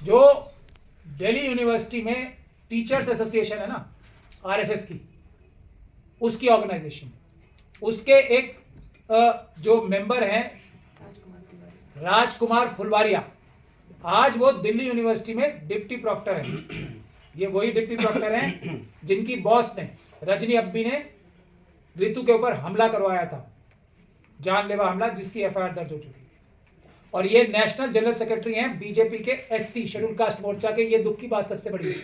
जो दिल्ली यूनिवर्सिटी में teachers association है ना, आरएसएस की, उसकी ऑर्गेनाइजेशन, उसके एक जो मेंबर हैं राजकुमार फुलवारिया, आज वो दिल्ली यूनिवर्सिटी में डिप्टी प्रोक्टर हैं। ये वही डिप्टी प्रोक्टर हैं जिनकी बॉस ने, रजनी अब्बी ने, रितु के ऊपर हमला करवाया था, जानलेवा हमला, जिसकी एफआईआर दर्ज हो चुकी है। और ये नेशनल जनरल सेक्रेटरी हैं बीजेपी के एससी शेड्यूल कास्ट मोर्चा के। ये दुख की बात सबसे बड़ी है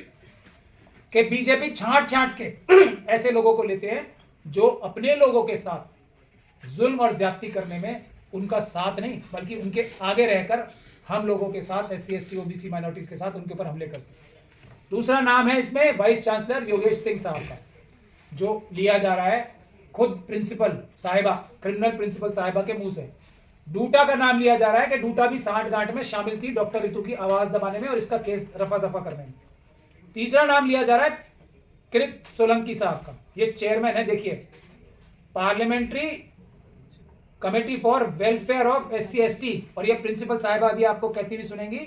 कि बीजेपी छांट छांट के ऐसे लोगों को लेते हैं जो अपने लोगों के साथ जुल्म और ज्यादती करने में उनका साथ नहीं, बल्कि उनके आगे रहकर हम लोगों के साथ, एससी एसटी ओबीसी माइनॉरिटीज के साथ उनके ऊपर हमले कर सकते। दूसरा नाम है इसमें वाइस चांसलर योगेश सिंह साहब का, जो लिया जा रहा है खुद प्रिंसिपल साहिबा, क्रिमिनल प्रिंसिपल साहिबा के मुंह से। डूटा का नाम लिया जा रहा है कि डूटा भी सांठगांठ में शामिल थी डॉक्टर रितु की आवाज दबाने में और इसका केस रफा दफा करने में। तीसरा नाम लिया जा रहा है कृत सोलंकी साहब का, ये चेयरमैन है, देखिए, parliamentary committee for welfare of SC ST. और ये प्रिंसिपल साहिबा अभी आपको कहती हुई सुनेंगी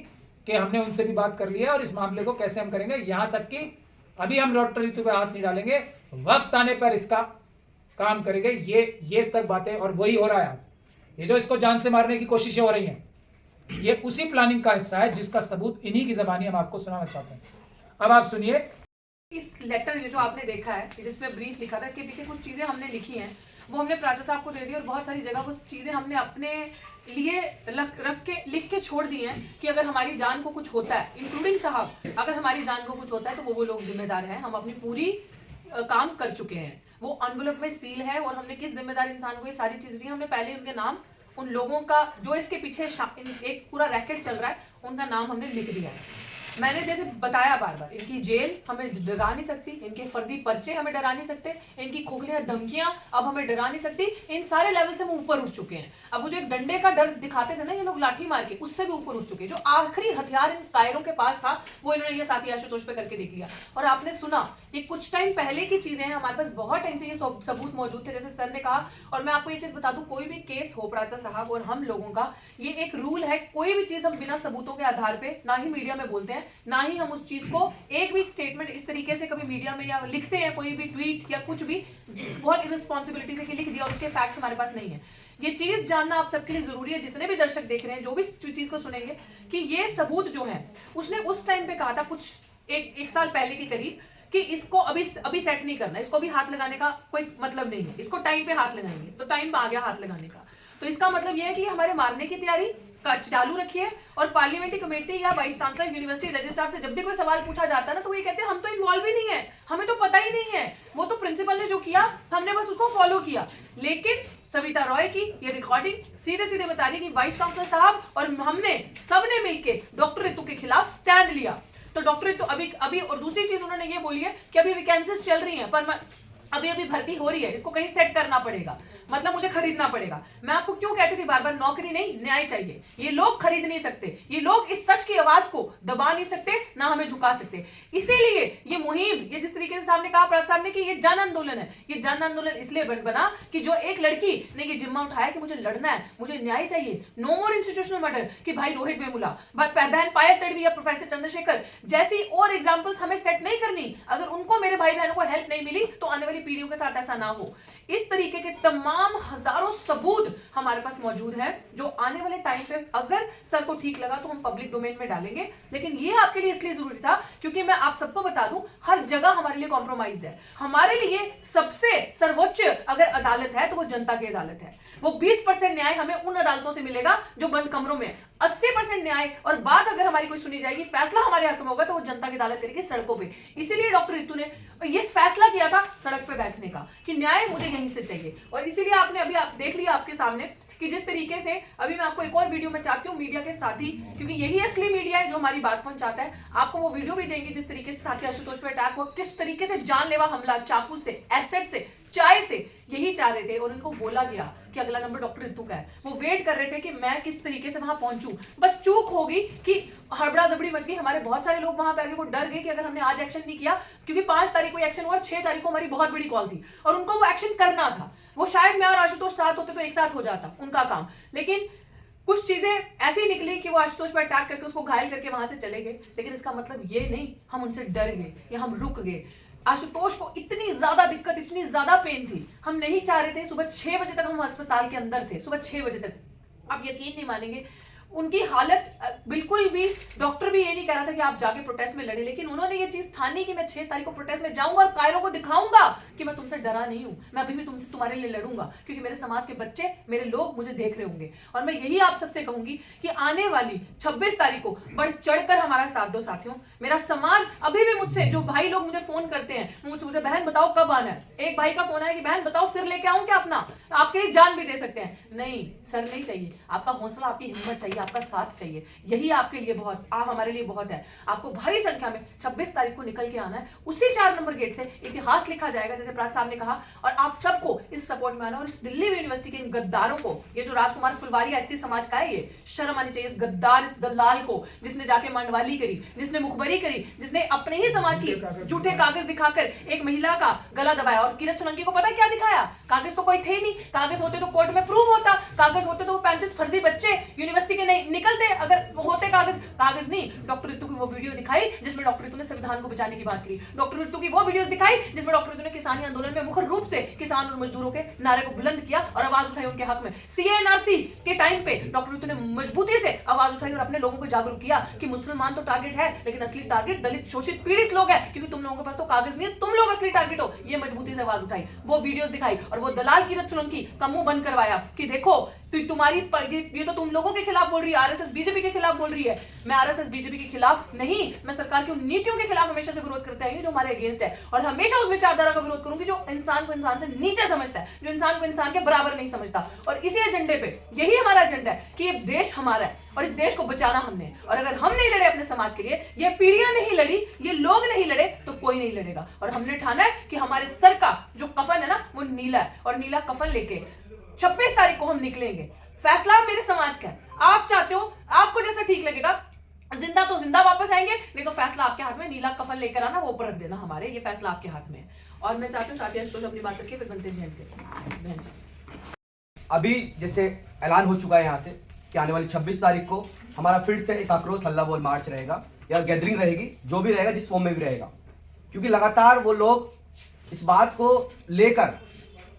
कि हमने उनसे भी बात कर ली है और इस मामले को कैसे हम करेंगे, यहां तक कि अभी हम डॉक्टर रितु पे हाथ नहीं डालेंगे, वक्त आने पर इसका काम करेंगे, ये तक बातें। और वही हो रहा है, ये जो इसको जान से मारने की कोशिशें हो रही हैं, ये उसी प्लानिंग का हिस्सा है जिसका सबूत इन्हीं की जबानी हम आपको सुनाना चाहते हैं। अब आप सुनिए। इस लेटर जो आपने देखा है जिसमें ब्रीफ लिखा था, इसके पीछे कुछ चीजें हमने लिखी हैं, वो हमने प्राचा साहब को दे दी और बहुत सारी जगह वो चीजें हमने अपने लिए रख के लिख के छोड़ दी हैं कि अगर हमारी जान को कुछ होता है, इंक्लूडिंग साहब, अगर हमारी जान को कुछ होता है तो वो लोग जिम्मेदार हैं। हम अपनी पूरी काम कर चुके हैं, वो एनवेलप में सील है और हमने किस जिम्मेदार इंसान को ये सारी चीज दी, हमने पहले उनके नाम, उन लोगों का जो इसके पीछे एक पूरा रैकेट चल रहा है, उनका नाम हमने लिख दिया है। मैंने जैसे बताया बार बार, इनकी जेल हमें डरा नहीं सकती, इनके फर्जी पर्चे हमें डरा नहीं सकते, इनकी खोखलियां धमकियां अब हमें डरा नहीं सकती। इन सारे लेवल से हम ऊपर उठ चुके हैं। अब वो जो एक डंडे का डर दिखाते थे ना ये लोग लाठी मार के, उससे भी ऊपर उठ चुके हैं। जो आखिरी हथियार इन कायरों के पास था वो इन्होंने ये साथी आशुतोष पे करके देख लिया। और आपने सुना, ये कुछ टाइम पहले की चीजें हैं, हमारे पास बहुत टाइम से ये सबूत मौजूद थे, जैसे सर ने कहा। और मैं आपको ये चीज बता दूं, कोई भी केस हो प्राचा साहब और हम लोगों का, ये एक रूल है, कोई भी चीज हम बिना सबूतों के आधार पे ना ही मीडिया में बोलते हैं, ना ही हम उस चीज को एक भी स्टेटमेंट इस तरीके से कभी मीडिया में या लिखते हैं, कोई भी ट्वीट या कुछ भी बहुत इररिस्पांसिबिलिटी से लिख दिया और उसके फैक्ट्स हमारे पास नहीं है। ये चीज जानना आप सबके लिए जरूरी है, जितने भी दर्शक देख रहे हैं, जो भी चीज को सुनेंगे, कि ये सबूत जो है उसने उस टाइम पे कहा था, कुछ एक साल पहले के करीब, कि इसको अभी सेट नहीं करना, इसको अभी हाथ लगाने का कोई मतलब नहीं है, इसको टाइम पे हाथ लगाएंगे। तो टाइम आ गया हाथ लगाने का, तो इसका मतलब यह है कि हमारे मारने की तैयारी चालू रखिए। और पार्लियामेंट्री कमेटी या वाइस चांसलर यूनिवर्सिटी रजिस्ट्रार से जब भी कोई सवाल पूछा जाता है ना, तो वो ये कहते हैं हम तो इन्वॉल्व ही नहीं है, हमें तो पता ही नहीं है, वो तो प्रिंसिपल ने जो किया हमने बस उसको फॉलो किया। लेकिन सविता रॉय की ये रिकॉर्डिंग सीधे सीधे बता रही है कि वाइस चांसलर साहब और हमने सबने मिलकर डॉक्टर रितु के खिलाफ स्टैंड लिया। तो डॉक्टर रितु अभी और दूसरी चीज उन्होंने ये बोली है कि अभी वैकेंसीज चल रही हैं, पर अभी भर्ती हो रही है, इसको कहीं सेट करना पड़ेगा, मतलब मुझे खरीदना पड़ेगा। मैं आपको क्यों कहती थी बार बार, नौकरी नहीं न्याय चाहिए। ये लोग खरीद नहीं सकते, ये लोग इस सच की आवाज को दबा नहीं सकते, ना हमें झुका सकते। इसीलिए ये मुहिम, ये जिस तरीके से साहब ने कहा, प्रसाद साहब ने, कि ये जन आंदोलन है, ये जन आंदोलन इसलिए बना कि जो एक लड़की ने ये जिम्मा उठाया कि मुझे लड़ना है, मुझे न्याय चाहिए, नो मोर इंस्टीट्यूशनल मर्डर, कि भाई रोहित वेमुला, बहन पायल तड़वी या प्रोफेसर चंद्रशेखर जैसी और एग्जाम्पल्स हमें सेट नहीं करनी। अगर उनको, मेरे भाई बहनों को हेल्प नहीं मिली, तो आने वाली पीढ़ियों के साथ ऐसा ना हो। इस तरीके के तमाम हजारों सबूत हमारे पास मौजूद हैं, जो आने वाले टाइम पे अगर सर को ठीक लगा तो हम पब्लिक डोमेन में डालेंगे। लेकिन ये आपके लिए इसलिए जरूरी था क्योंकि मैं आप सबको बता दूं, हर जगह हमारे लिए कॉम्प्रोमाइज है। हमारे लिए सबसे सर्वोच्च अगर अदालत है तो वो जनता की अदालत है। वो 20% न्याय हमें उन अदालतों से मिलेगा जो बंद कमरों में, 80% न्याय और बात अगर हमारी कोई सुनी जाएगी, फैसला हमारे हक में होगा, तो वो जनता की अदालत करेगी सड़कों पे। इसीलिए डॉक्टर रितु ने ये फैसला किया था सड़क पे बैठने का, कि न्याय मुझे यहीं से चाहिए। और इसीलिए आपने अभी आप देख लिया आपके सामने कि जिस तरीके से, अभी मैं आपको एक और वीडियो में चाहती हूँ मीडिया के साथी, क्योंकि यही असली मीडिया है जो हमारी बात पहुंचाता है, आपको वो वीडियो भी देंगे जिस तरीके से साथी आशुतोष पे अटैक हुआ, किस तरीके से जानलेवा हमला, चाकू से, एसिड से, चाय से, यही चाह रहे थे। और उनको बोला गया कि अगला नंबर डॉक्टर रितु का है। वो वेट कर रहे थे कि मैं किस तरीके से वहां पहुंचूं। बस चूक होगी कि हड़बड़ा दबड़ी मच गई, हमारे बहुत सारे लोग वहां पे आगे, वो डर गए कि अगर हमने आज एक्शन नहीं किया, क्योंकि 5 तारीख को एक्शन हुआ, 6 तारीख को हमारी बहुत बड़ी कॉल थी और उनको वो एक्शन करना था। वो शायद मैं और आशुतोष साथ होते तो एक साथ हो जाता उनका काम, लेकिन कुछ चीजें ऐसी निकली कि वो आशुतोष पर अटैक करके उसको घायल करके वहां से चले गए, लेकिन इसका मतलब ये नहीं हम उनसे डर गए या हम रुक गए। आशुतोष को इतनी ज्यादा दिक्कत, इतनी ज्यादा पेन थी, हम नहीं चाह रहे थे। सुबह 6 बजे तक हम अस्पताल के अंदर थे, सुबह 6 बजे तक। आप यकीन नहीं मानेंगे, उनकी हालत बिल्कुल भी, डॉक्टर भी ये नहीं कह रहा था कि आप जाके प्रोटेस्ट में लड़े, लेकिन उन्होंने ये चीज ठानी कि मैं 6 तारीख को प्रोटेस्ट में जाऊंगा और कायरों को दिखाऊंगा कि मैं तुमसे डरा नहीं हूं, मैं अभी भी तुमसे, तुम्हारे लिए लड़ूंगा, क्योंकि मेरे समाज के बच्चे, मेरे लोग मुझे देख रहे होंगे। और मैं यही आप सबसे कहूंगी कि आने वाली 26 तारीख को बढ़ चढ़कर हमारा साथ दो साथियों। मेरा समाज अभी भी मुझसे, जो भाई लोग मुझे फोन करते हैं, मुझे बहन बताओ कब आना है। एक भाई का फोन आया कि बहन बताओ सिर लेके आऊं क्या अपना, आपके लिए जान भी दे सकते हैं। नहीं, सर नहीं चाहिए, आपका हौसला, आपकी हिम्मत चाहिए, आपका साथ चाहिए। यही आपके लिए बहुत, आप हमारे लिए बहुत है। आपको भारी संख्या में 26 तारीख को निकल के आना है। उसी 4 नंबर गेट से इतिहास लिखा जाएगा, जैसे प्रात साहब ने कहा, और आप सबको इस सपोर्ट में आना। और इस दिल्ली यूनिवर्सिटी के इन गद्दारों को, ये जो राजकुमार फुलवारी एसटी समाज का है, ये शर्म आनी चाहिए इस गद्दार, इस दलाल को, जिसने जाके मंडवाली करी, जिसने मुखबरी करी, जिसने अपने ही समाज की झूठे कागज दिखाकर एक महिला का गला दबाया। और किरत सोलंकी को पता क्या दिखाया? कागज तो कोई थे नहीं, कागज होते तो कोर्ट में प्रूव होता, कागज होते तो वो 35 फर्जी बच्चे यूनिवर्सिटी के नहीं निकलते, अगर होते कागज नहीं। डॉक्टर रितु की वो वीडियो दिखाई जिसमें डॉक्टर रितु ने संविधान को बचाने की बात करी। डॉक्टर रितु की वो वीडियो दिखाई जिसमें डॉक्टर रितु ने किसानी आंदोलन में मुख्य रूप से किसान और मजदूरों के नारे को बुलंद किया और आवाज उठाई उनके हक में। सीएनआरसी के टाइम पे डॉक्टर रितु ने मजबूती से आवाज उठाई और अपने लोगों को जागरूक किया कि मुसलमान तो टारगेट है, लेकिन असली टारगेट दलित, शोषित, पीड़ित लोग हैं, क्योंकि तुम लोगों के पास तो कागज नहीं है, तुम लोग असली टारगेट हो। ये मजबूती से आवाज उठाई, वो वीडियोस दिखाई, और वो दलाल किरत सोलंकी का मुंह बंद करवाया कि देखो तुम्हारी ये तो तुम लोगों के खिलाफ बोल रही है, आरएसएस बीजेपी के खिलाफ बोल रही है। मैं आरएसएस बीजेपी के खिलाफ नहीं, मैं सरकार की उन नीतियों के खिलाफ हमेशा से विरोध करते आई हूं जो हमारे अगेंस्ट है, और हमेशा उस विचारधारा का विरोध करूंगी जो इंसान को इंसान से नीचे समझता है, जो इंसान को इंसान के बराबर नहीं समझता। और इसी एजेंडे पे, यही हमारा एजेंडा है कि ये देश हमारा है और इस देश को बचाना हमने। और अगर हम नहीं लड़े अपने समाज के लिए, ये पीढ़ियां नहीं लड़ी, ये लोग नहीं लड़े, तो कोई नहीं लड़ेगा। और हमने ठाना है कि हमारे सर का जो कफन है ना, वो नीला है, और नीला कफन लेके 26 तारीख को हम निकलेंगे। फैसला मेरे समाज का है, आप चाहते हो, आपको जैसा ठीक लगेगा, जिंदा तो जिंदा वापस आएंगे, नहीं तो फैसला आपके हाथ में, नीला कफन लेकर आना, वो ऊपर रख देना हमारे, ये फैसला आपके हाथ में है। और मैं चाहती हूँ साथी आशुतोष अपनी बात रखिए, फिर बनते जैन के। अभी जैसे ऐलान हो चुका है यहाँ से कि आने वाली 26 तारीख को हमारा फिर से एक आक्रोश हल्ला बोल मार्च रहेगा या गैदरिंग रहेगी, जो भी रहेगा, जिस फॉर्म में भी रहेगा, क्योंकि लगातार वो लोग इस बात को लेकर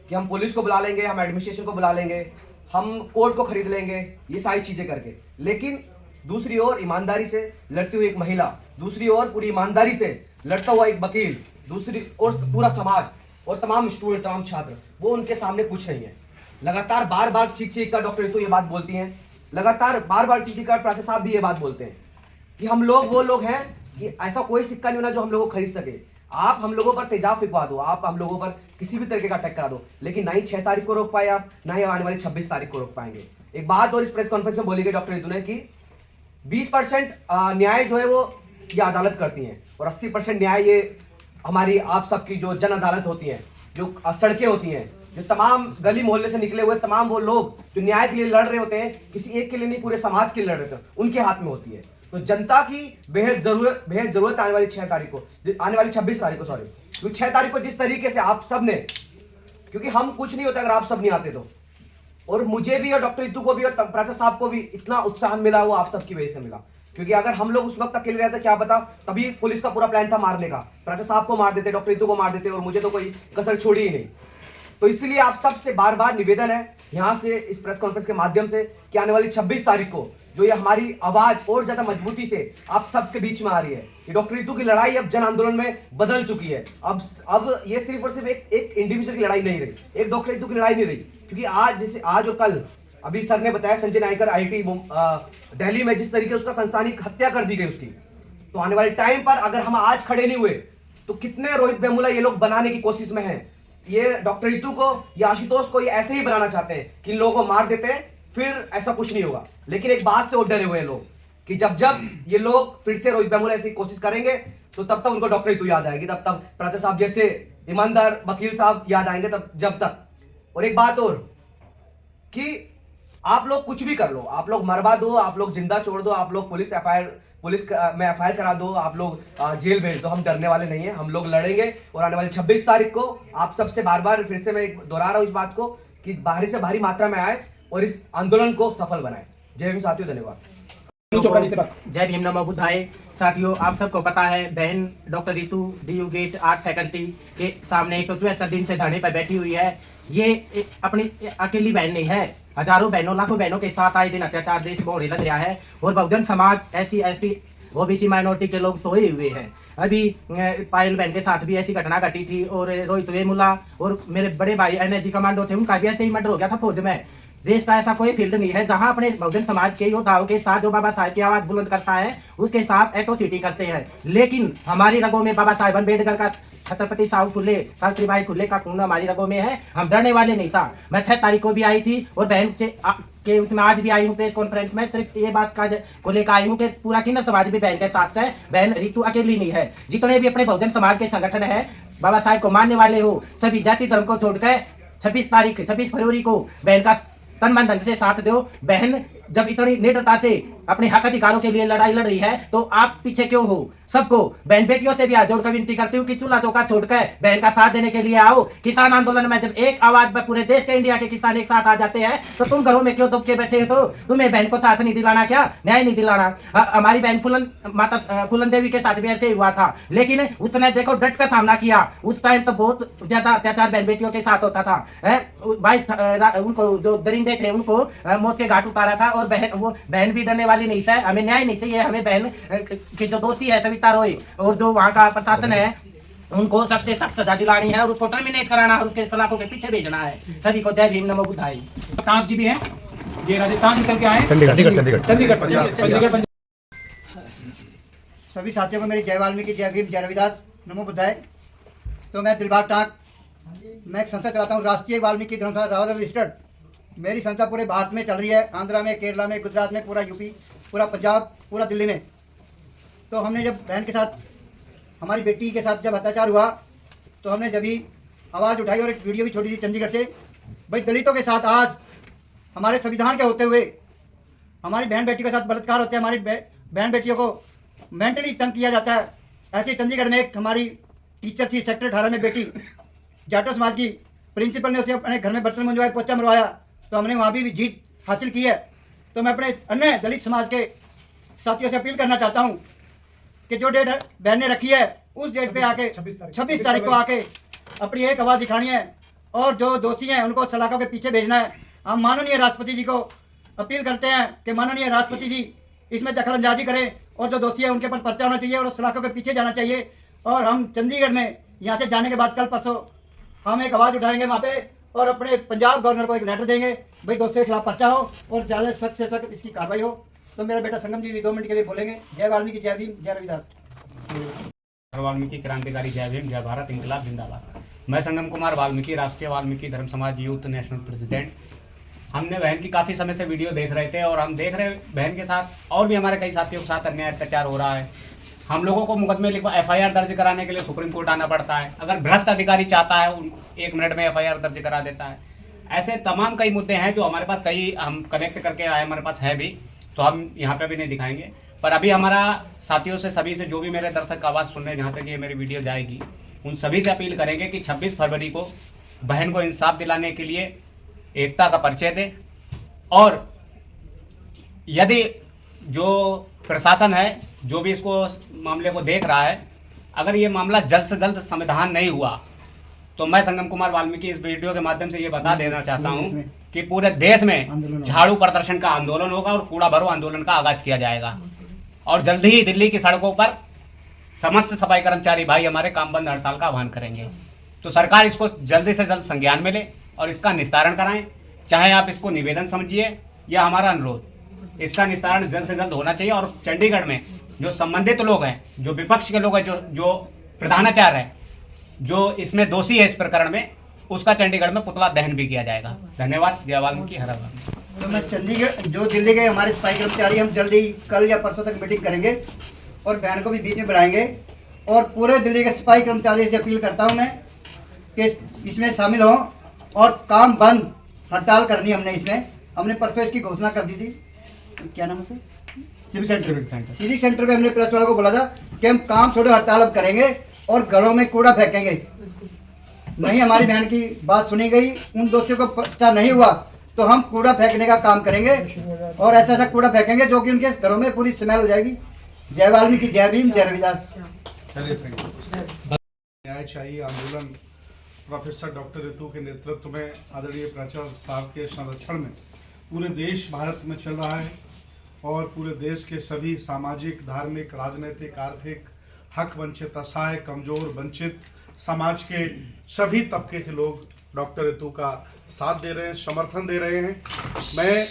कि हम पुलिस को बुला लेंगे, हम एडमिनिस्ट्रेशन को बुला लेंगे, हम कोर्ट को खरीद लेंगे, ये सारी चीजें करके, लेकिन दूसरी ओर ईमानदारी से लड़ती हुई एक महिला, दूसरी ओर पूरी ईमानदारी से लड़ता हुआ एक वकील, दूसरी ओर पूरा समाज और तमाम स्टूडेंट, तमाम छात्र, वो उनके सामने कुछ नहीं है। लगातार बार बार चीख कर डॉक्टर रितु ये बात बोलती हैं, लगातार बार बार चीख कर प्राचार्य साहब भी ये बात बोलते हैं कि हम लोग वो लोग हैं कि ऐसा कोई सिक्का नहीं होना जो हम लोगों को खरीद सके। आप हम लोगों पर तेजाब फिकवा दो, आप हम लोगों पर किसी भी तरीके का अटैक करा दो, लेकिन ना ही 6 तारीख को रोक पाए आप, ना ही आने वाली 26 तारीख को रोक पाएंगे। एक बात और इस प्रेस कॉन्फ्रेंस में बोली गई डॉक्टर रितु ने कि 20% न्याय जो है वो ये अदालत करती है और 80% न्याय ये हमारी आप सबकी जो जन अदालत होती है, जो सड़कें होती हैं, जो तमाम गली मोहल्ले से निकले हुए तमाम वो लोग जो न्याय के लिए लड़ रहे होते हैं, किसी एक के लिए नहीं, पूरे समाज के लिए लड़ रहे होते हैं, उनके हाथ में होती है। तो जनता की बेहद जरूरत आने वाली 6 तारीख को, आने वाली 26 तारीख को, सॉरी, क्योंकि 6 तारीख को जिस तरीके से आप सब ने, क्योंकि हम कुछ नहीं होता अगर आप सब नहीं आते तो, और मुझे भी और डॉक्टर रितु को भी और प्राचार्य साहब को भी इतना उत्साह मिला, वो आप सबकी वजह से मिला। क्योंकि अगर हम लोग उस वक्त अकेले रहते, क्या पता, तभी पुलिस का पूरा प्लान था मारने का, प्राचार्य साहब को मार देते, डॉक्टर रितु को मार देते, और मुझे तो कोई कसर छोड़ी ही नहीं। तो इसलिए आप सबसे बार बार निवेदन है यहाँ से, इस प्रेस कॉन्फ्रेंस के माध्यम से, कि आने वाली 26 तारीख को जो ये हमारी आवाज और ज्यादा मजबूती से आप सबके बीच में आ रही है, ये डॉक्टर रितु की लड़ाई अब जन आंदोलन में बदल चुकी है। अब ये सिर्फ और सिर्फ एक इंडिविजुअल की लड़ाई नहीं रही, एक डॉक्टर रितु की लड़ाई नहीं रही, क्योंकि आज जैसे आज और कल, अभी सर ने बताया संजय नायकर IIT दिल्ली में जिस तरीके से उसका संस्थानिक हत्या कर दी गई उसकी, तो आने वाले टाइम पर अगर हम आज खड़े नहीं हुए तो कितने रोहित वेमुला ये लोग बनाने की कोशिश में हैं। ये डॉक्टर रितु को या आशुतोष को ये ऐसे ही बनाना चाहते हैं कि इन लोगों को मार देते हैं, फिर ऐसा कुछ नहीं होगा। लेकिन एक बात से और डरे हुए हैं लोग कि जब ये लोग फिर से रोहित वेमुला ऐसी कोशिश करेंगे तो तब तक उनको डॉक्टर रितु याद आएगी, तब प्राचार्य साहब जैसे ईमानदार वकील साहब याद आएंगे, जब तक। और एक बात और कि आप लोग कुछ भी कर लो, आप लोग मरवा दो, आप लोग जिंदा छोड़ दो, आप लोग पुलिस में एफआईआर करा दो, आप लोग जेल भेज दो, हम डरने वाले नहीं है, हम लोग लड़ेंगे। और आने वाली 26 तारीख को आप सबसे बार बार फिर से मैं दोहरा रहा हूं इस बात को कि भारी से भारी मात्रा में आए और इस आंदोलन को सफल बनाए। जय भीम साथियों, धन्यवाद। चोपड़ा जी से बात। जय भीम नमो बुद्धाय। साथियों, आप सबको पता है बहन doctor Ritu DU gate art faculty के सामने 174 दिन से धरने पर बैठी हुई है। ये अपनी अकेली बहन नहीं है, हजारों बहनों लाखों बहनों के साथ आए दिन अत्याचार देश में होने लग रहा है और Bahujan Samaj SC ST OBC minority के लोग सोए हुए हैं। अभी पायल बहन के साथ भी ऐसी घटना घटी थी और रोहित वेमुला और मेरे बड़े भाई NSG कमांडो थे, उनका भी ऐसे ही मर्डर हो गया था फौज में। देश का ऐसा कोई फील्ड नहीं है जहां अपने बहुजन समाज के योद्धाओं के साथ जो बाबा साहेब की आवाज बुलंद करता है उसके साथ एट्रोसिटी करते हैं। लेकिन हमारी रगों में बाबा साहेब अम्बेडकर का, छत्रपति साहू फुले, सावित्रीबाई फुले का खून हमारी रगों में है। हम डरने वाले नहीं सा। मैं 6 तारीख को भी आई थी और बहन से के उसमें आज भी आई हूँ प्रेस कॉन्फ्रेंस में, सिर्फ ये बात को लेकर आई हूँ कि पूरा किन्नर समाज भी बहन के साथ है। बहन रितु अकेली नहीं है। जितने भी अपने बहुजन समाज के संगठन है, बाबा साहेब को मानने वाले हो, सभी जाति धर्म को छोड़कर 26 फरवरी को बहन का तन मन धन से साथ दो। बहन जब इतनी निडरता से अपने हक अधिकारों के लिए लड़ाई लड़ रही है तो आप पीछे क्यों हो? सबको बहन बेटियों से भी हाथ जोड़कर विनती करती हूँ कि चूल्हा चौका छोड़कर बहन का साथ देने के लिए आओ। किसान आंदोलन में जब एक आवाज पर पूरे देश के इंडिया के किसान एक साथ आ जाते हैं तो तुम घरों में क्यों दब के बैठे हो? तुम्हें बहन को साथ नहीं दिलाना क्या? न्याय नहीं दिलाना? हमारी बहन माता फूलन देवी के साथ भी ऐसे ही हुआ था, लेकिन उसने देखो डट का सामना किया। उस टाइम तो बहुत ज्यादा अत्याचार बहन बेटियों के साथ होता था। 22 उनको जो दरिंदे थे उनको मौत के घाट उतारा था और बहन भी डरने वाली नहीं है। हमें न्याय नहीं चाहिए। हमें बहन की जो दोषी है सविता रॉय और जो वहाँ का प्रशासन है उनको सबसे सख्त सजा दिलानी है और उसको टर्मिनेट कराना और उसके सलाखों के पीछे भेजना है। सभी को जय भीम नमो बुद्धाय। प्रताप जी भी हैं, ये राजस्थान से चल के आए। चंडीगढ़। सभी साथियों को मेरी जय वाल्मीकि, जय भीम, जय रविदास, नमो बुद्धाय। तो मैं दिलबाग टाक, मैं एक संस्था चलाता हूँ, राष्ट्रीय वाल्मीकि धर्मशाला रावत रजिस्टर्ड। मेरी संस्था पूरे भारत में चल रही है, आंध्रा में, केरला में, गुजरात में, पूरा यूपी, पूरा पंजाब, पूरा दिल्ली में। तो हमने जब बहन के साथ, हमारी बेटी के साथ जब अत्याचार हुआ तो हमने जब भी आवाज़ उठाई और एक वीडियो भी छोड़ी थी चंडीगढ़ से, भाई दलितों के साथ आज हमारे संविधान के होते हुए हमारी बहन बेटी के साथ बलात्कार होते हैं, हमारी बहन बेटियों को मेंटली तंग किया जाता है। ऐसे चंडीगढ़ में एक हमारी टीचर थी सेक्टर 18 में बेटी, जाटो समाज की, प्रिंसिपल ने उसे अपने घर में बर्तन मंजवाए, पोछा मरवाया, तो हमने वहाँ भी जीत हासिल की है। तो मैं अपने अन्य दलित समाज के साथियों से अपील करना चाहता हूँ कि जो डेट बहन ने रखी है उस डेट पे आके 26 तारीख को आके अपनी एक आवाज़ दिखानी है और जो दोषी हैं उनको सलाखों के पीछे भेजना है। हम माननीय राष्ट्रपति जी को अपील करते हैं कि माननीय राष्ट्रपति जी इसमें दखलअंदाजी करें और जो दोषी है उनके ऊपर पर्चा होना चाहिए और सलाखों के पीछे जाना चाहिए। और हम चंडीगढ़ में यहाँ से जाने के बाद कल परसों हम एक आवाज़ उठाएंगे वहाँ पे और अपने पंजाब गवर्नर को एक लेटर देंगे, भाई दोषियों के खिलाफ पर्चा हो और ज़्यादा सख्त से सख्त इसकी कार्रवाई हो। तो मेरा बेटा संगम जी भी 2 मिनट के लिए बोलेंगे। जय वाल्मीकि, जय भीम, जय रविदास। वाल्मीकि क्रांतिकारी, जय भीम, जय भारत, इंकलाब जिंदाबाद। मैं संगम कुमार वाल्मीकि, राष्ट्रीय वाल्मीकि धर्म समाज यूथ नेशनल प्रेसिडेंट। हमने बहन की काफ़ी समय से वीडियो देख रहे थे और हम देख रहे बहन के साथ और भी हमारे कई साथियों के साथ अन्याय अत्याचार हो रहा है। हम लोगों को मुकदमे FIR दर्ज कराने के लिए सुप्रीम कोर्ट आना पड़ता है। अगर भ्रष्ट अधिकारी चाहता है 1 मिनट में FIR दर्ज करा देता है। ऐसे तमाम कई मुद्दे हैं जो हमारे पास कई हम कलेक्ट करके आए, हमारे पास है भी, तो हम यहाँ पे भी नहीं दिखाएंगे। पर अभी हमारा साथियों से, सभी से, जो भी मेरे दर्शक आवाज़ सुन रहे हैं, जहाँ तक ये मेरी वीडियो जाएगी, उन सभी से अपील करेंगे कि 26 फरवरी को बहन को इंसाफ दिलाने के लिए एकता का परिचय दें। और यदि जो प्रशासन है, जो भी इसको मामले को देख रहा है, अगर ये मामला जल्द से जल्द समाधान नहीं हुआ तो मैं संगम कुमार वाल्मीकि इस वीडियो के माध्यम से ये बता देना चाहता हूँ कि पूरे देश में झाड़ू प्रदर्शन का आंदोलन होगा और कूड़ा भरो आंदोलन का आगाज किया जाएगा। और जल्द ही दिल्ली की सड़कों पर समस्त सफाई कर्मचारी भाई हमारे काम बंद हड़ताल का आह्वान करेंगे। तो सरकार इसको जल्दी से जल्द संज्ञान में ले और इसका निस्तारण कराएं। चाहे आप इसको निवेदन समझिए या हमारा अनुरोध, इसका निस्तारण जल्द से जल्द होना चाहिए। और चंडीगढ़ में जो संबंधित लोग हैं, जो विपक्ष के लोग हैं, जो प्रधानाचार्य है, जो इसमें दोषी है इस प्रकरण में, उसका चंडीगढ़ में पुतला दहन भी किया जाएगा। धन्यवाद। जय वाल्मीकि, हर हर। तो मैं चंडीगढ़, जो दिल्ली के हमारे सफाई कर्मचारी, हम जल्दी कल या परसों तक मीटिंग करेंगे और बहन को भी बीच में बुलाएंगे। और पूरे दिल्ली के सफाई कर्मचारी से अपील करता हूँ मैं कि इसमें शामिल हों और काम बंद हड़ताल करनी हमने परसों इसकी घोषणा कर दी थी। क्या नाम है? सिविक सेंटर पे हमने प्रेस वालों को बोला था कि हम काम छोड़े हड़ताल अब करेंगे और घरों में कूड़ा फेंकेंगे। नहीं हमारी बहन की बात सुनी गई, उन दोषियों को पर्चा नहीं हुआ तो हम कूड़ा फेंकने का काम करेंगे और ऐसा ऐसा कूड़ा फेंकेंगे जो कि उनके घरों में पूरी स्मेल हो जाएगी। जय वाल्मीकि, जय भीम, जय रविदास। न्यायशाही आंदोलन प्रोफेसर डॉक्टर रितु के नेतृत्व में आदरणीय प्राचार्य साहब के संरक्षण में पूरे देश भारत में चल रहा है और पूरे देश के सभी सामाजिक, धार्मिक, राजनीतिक, आर्थिक, हक वंचित, असहाय, कमजोर, वंचित समाज के सभी तबके के लोग डॉक्टर रितु का साथ दे रहे हैं, समर्थन दे रहे हैं। मैं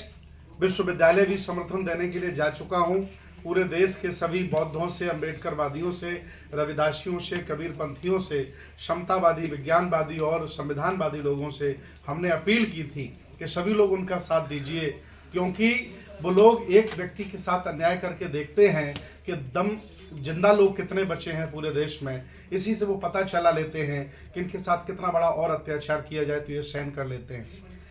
विश्वविद्यालय भी समर्थन देने के लिए जा चुका हूं। पूरे देश के सभी बौद्धों से, अम्बेडकरवादियों से, रविदासियों से, कबीरपंथियों से, समतावादी, विज्ञानवादी और संविधानवादी लोगों से हमने अपील की थी कि सभी लोग उनका साथ दीजिए, क्योंकि वो लोग एक व्यक्ति के साथ अन्याय करके देखते हैं कि जिंदा लोग कितने बचे हैं पूरे देश में। इसी से वो पता चला लेते हैं कि इनके साथ कितना बड़ा और अत्याचार किया जाए तो ये सहन कर लेते हैं।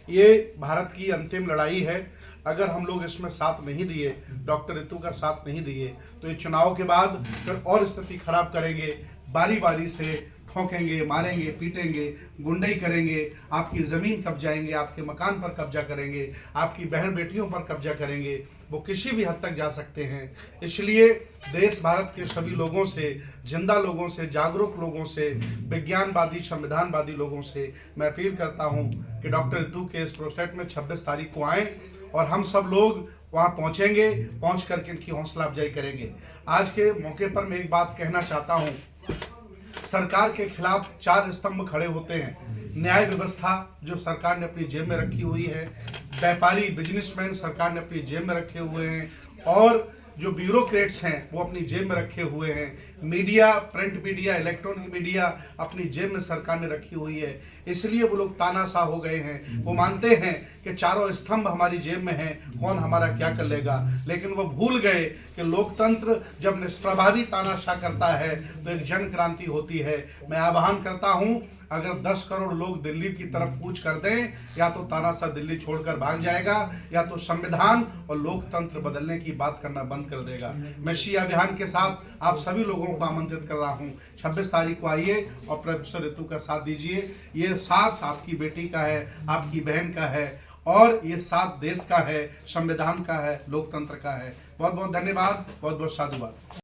ये भारत की अंतिम लड़ाई है। अगर हम लोग इसमें साथ नहीं दिए, डॉक्टर रितु का साथ नहीं दिए, तो ये चुनाव के बाद फिर और स्थिति खराब करेंगे, बारी बारी से ठोकेंगे, मारेंगे, पीटेंगे, गुंडई करेंगे, आपकी ज़मीन कब्जाएंगे, आपके मकान पर कब्जा करेंगे, आपकी बहन बेटियों पर कब्जा करेंगे। वो किसी भी हद तक जा सकते हैं। इसलिए देश भारत के सभी लोगों से, जिंदा लोगों से, जागरूक लोगों से, विज्ञानवादी, संविधानवादी लोगों से मैं अपील करता हूं कि डॉक्टर रितु के इस प्रोजेक्ट में 26 तारीख को आएँ और हम सब लोग वहाँ पहुँचेंगे, पहुँच करके इनकी हौसला अफजाई करेंगे। आज के मौके पर मैं एक बात कहना चाहता हूँ। सरकार के खिलाफ 4 स्तंभ खड़े होते हैं। न्याय व्यवस्था जो सरकार ने अपनी जेब में रखी हुई है, व्यापारी, बिजनेसमैन सरकार ने अपनी जेब में रखे हुए हैं, और जो ब्यूरोक्रेट्स हैं वो अपनी जेब में रखे हुए हैं। Media, print media, electronic media अपनी जेब में सरकार ने रखी हुई है। इसलिए वो लोग तानाशाह हो गए हैं। वो मानते हैं कि चारों स्तंभ हमारी जेब में हैं, कौन हमारा क्या कर लेगा। लेकिन वो भूल गए कि लोकतंत्र जब निष्प्रभावी तानाशाह करता है तो एक जन क्रांति होती है। मैं आह्वान करता हूं, अगर 10 करोड़ लोग दिल्ली की तरफ कूच कर दें, या तो तानाशाह दिल्ली छोड़कर भाग जाएगा, या तो संविधान और लोकतंत्र बदलने की बात करना बंद कर देगा। मैं इसी अभियान के साथ आप सभी लोगों को आमंत्रित कर रहा हूं। 26 तारीख को आइए और प्रोफेसर रितु का साथ दीजिए। ये साथ आपकी बेटी का है, आपकी बहन का है, और ये साथ देश का है, संविधान का है, लोकतंत्र का है। बहुत बहुत धन्यवाद, बहुत बहुत साधुवाद।